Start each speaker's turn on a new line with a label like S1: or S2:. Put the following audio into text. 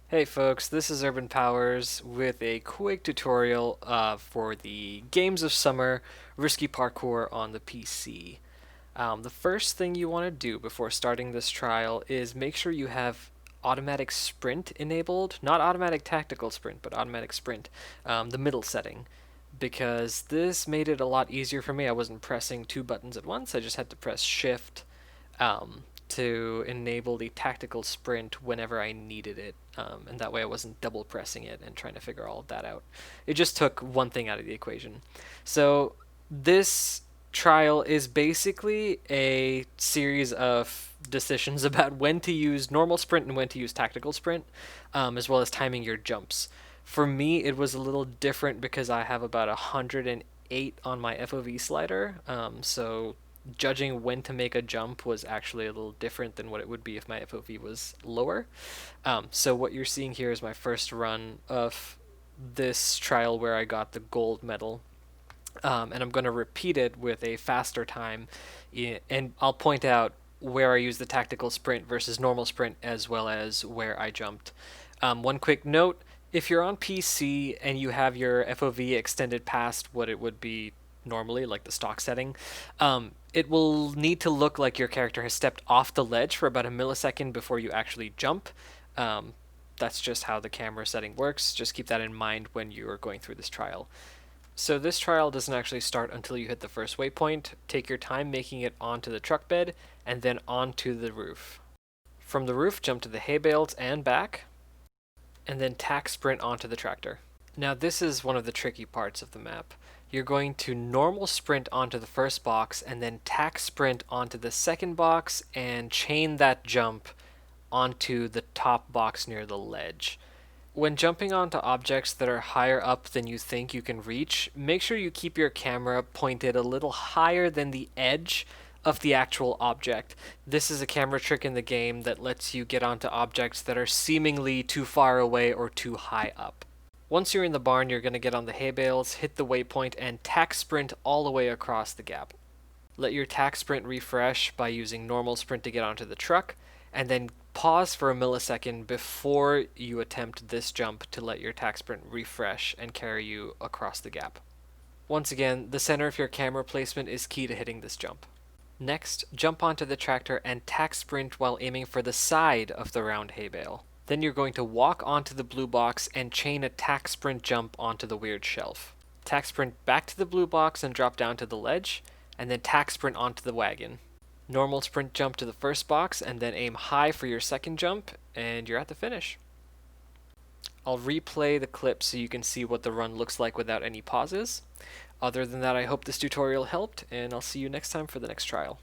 S1: Hey folks, this is Urban Powers with a quick tutorial for the Games of Summer Risky Parkour on the PC. The first thing you want to do before starting this trial is make sure you have automatic sprint enabled, not automatic tactical sprint, but automatic sprint, the middle setting, because this made it a lot easier for me. I wasn't pressing two buttons at once, I just had to press shift to enable the tactical sprint whenever I needed it, and that way I wasn't double pressing it and trying to figure all of that out. It just took one thing out of the equation. So this trial is basically a series of decisions about when to use normal sprint and when to use tactical sprint, as well as timing your jumps. For me, it was a little different because I have about 108 on my FOV slider, so judging when to make a jump was actually a little different than what it would be if my FOV was lower. So what you're seeing here is my first run of this trial where I got the gold medal. And I'm going to repeat it with a faster time, and I'll point out where I use the tactical sprint versus normal sprint as well as where I jumped. One quick note, if you're on PC and you have your FOV extended past what it would be normally, like the stock setting, it will need to look like your character has stepped off the ledge for about a millisecond before you actually jump. That's just how the camera setting works. Just keep that in mind when you are going through this trial. So this trial doesn't actually start until you hit the first waypoint. Take your time making it onto the truck bed and then onto the roof. From the roof, jump to the hay bales and back, and then tack sprint onto the tractor. Now this is one of the tricky parts of the map. You're going to normal sprint onto the first box and then tack sprint onto the second box and chain that jump onto the top box near the ledge. When jumping onto objects that are higher up than you think you can reach, make sure you keep your camera pointed a little higher than the edge of the actual object. This is a camera trick in the game that lets you get onto objects that are seemingly too far away or too high up. Once you're in the barn, you're going to get on the hay bales, hit the waypoint, and tack sprint all the way across the gap. Let your tack sprint refresh by using normal sprint to get onto the truck, and then pause for a millisecond before you attempt this jump to let your tack sprint refresh and carry you across the gap. Once again, the center of your camera placement is key to hitting this jump. Next, jump onto the tractor and tack sprint while aiming for the side of the round hay bale. Then you're going to walk onto the blue box and chain a tack sprint jump onto the weird shelf. Tack sprint back to the blue box and drop down to the ledge, and then tack sprint onto the wagon. Normal sprint jump to the first box and then aim high for your second jump, and you're at the finish. I'll replay the clip so you can see what the run looks like without any pauses. Other than that, I hope this tutorial helped, and I'll see you next time for the next trial.